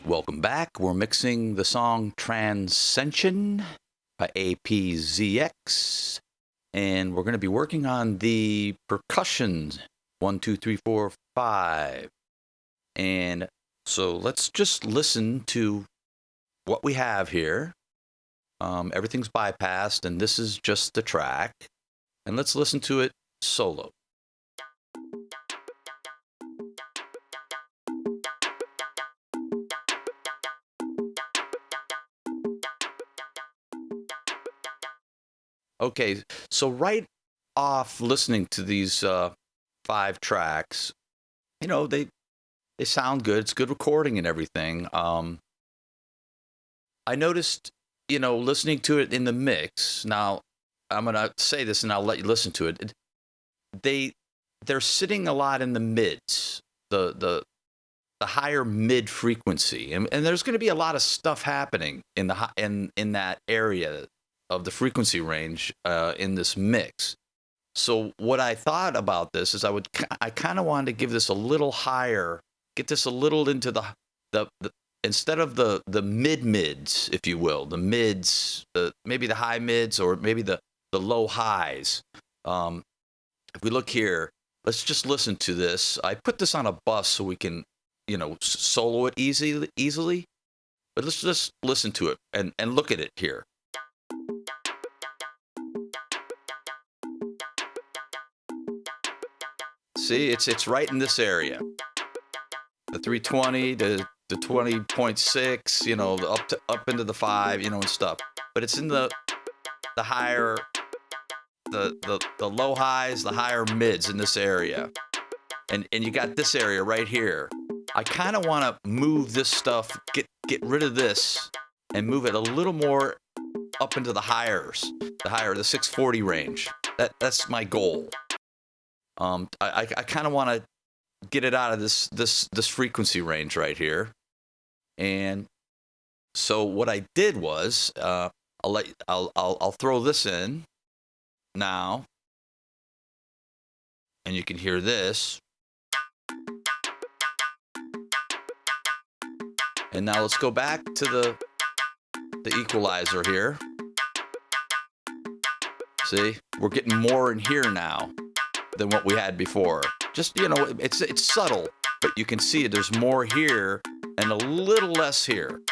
Welcome back. We're mixing the song Transcension by APZX, and we're going to be working on the percussions 1, 2, 3, 4, 5. And so let's just listen to what we have here. Everything's bypassed, and this is just the track. And let's listen to it solo. Okay, so right off listening to these 5 tracks, they sound good. It's good recording and everything. I noticed, listening to it in the mix. Now, I'm gonna say this, and I'll let you listen to it. They're sitting a lot in the mids, the higher mid frequency, and there's going to be a lot of stuff happening in that area of the frequency range in this mix. So what I thought about this is I kind of wanted to give this a little higher, get this a little into the instead of the mids, if you will, the mids, maybe the high mids, or maybe the low highs. If we look here, let's just listen to this. I put this on a bus so we can, solo it easily. But let's just listen to it and look at it here. See, it's right in this area. The 320, the 20.6, up into the 5, and stuff. But it's in the higher, the low highs, the higher mids in this area. And you got this area right here. I kind of want to move this stuff, get rid of this, and move it a little more up into the 640 range. That's my goal. I kind of want to get it out of this frequency range right here. And so what I did was I'll throw this in now, and you can hear this. And now let's go back to the equalizer here. See, we're getting more in here now than what we had before. Just, it's subtle, but you can see there's more here and a little less here.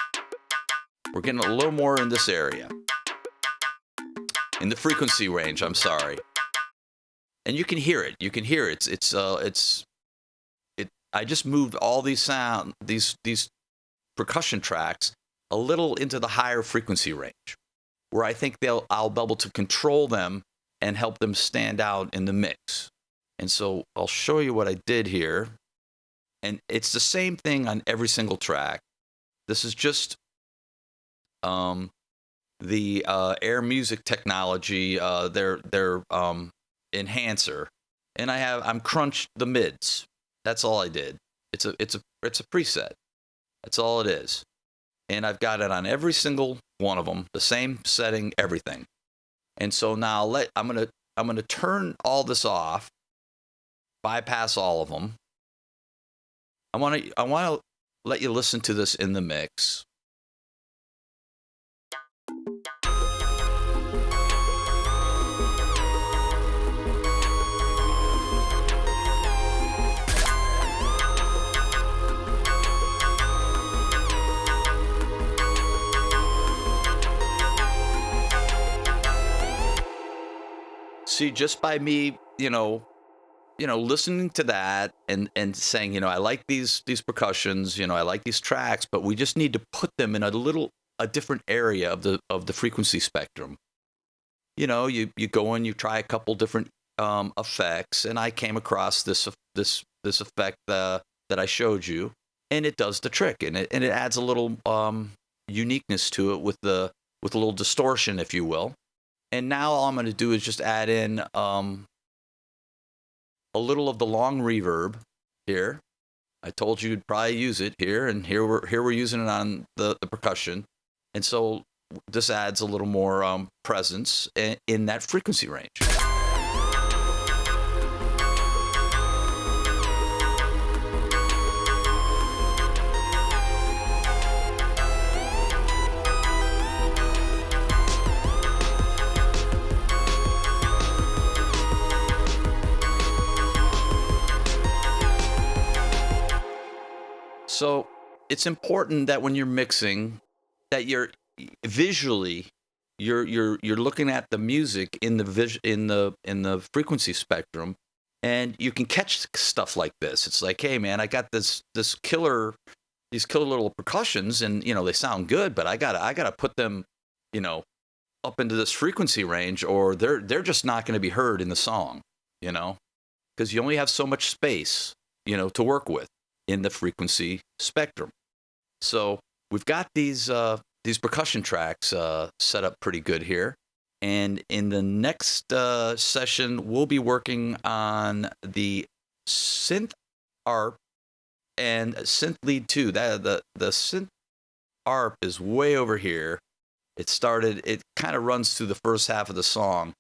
We're getting a little more in this area. In the frequency range, I'm sorry. And you can hear it. I just moved all these these percussion tracks a little into the higher frequency range, where I think I'll be able to control them and help them stand out in the mix. And so I'll show you what I did here. And it's the same thing on every single track. This is just the Air Music technology, their enhancer. And I'm crunched the mids. That's all I did. It's a preset. That's all it is. And I've got it on every single one of them, the same setting, everything. And so now I'm gonna turn all this off, bypass all of them. I want to let you listen to this in the mix. See, just by me, listening to that and saying, I like these percussions, I like these tracks, but we just need to put them in a different area of the frequency spectrum. You go and you try a couple different effects, and I came across this effect that I showed you, and it does the trick, and it adds a little uniqueness to it with a little distortion, if you will. And now all I'm going to do is just add in a little of the long reverb here. I told you you'd probably use it here, and here we're using it on the percussion. And so this adds a little more presence in that frequency range. So it's important that when you're mixing, that you're visually you're looking at the music in the frequency spectrum, and you can catch stuff like this. It's like, hey man, I got this killer these killer little percussions, and they sound good, but I gotta put them, you know, up into this frequency range, or they're just not going to be heard in the song, you know, because you only have so much space, to work with in the frequency spectrum. So we've got these percussion tracks set up pretty good here. And in the next session, we'll be working on the synth ARP and synth lead 2. The synth ARP is way over here. It kind of runs through the first half of the song,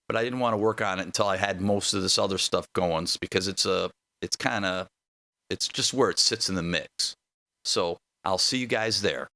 but I didn't want to work on it until I had most of this other stuff going, because it's just where it sits in the mix. So I'll see you guys there.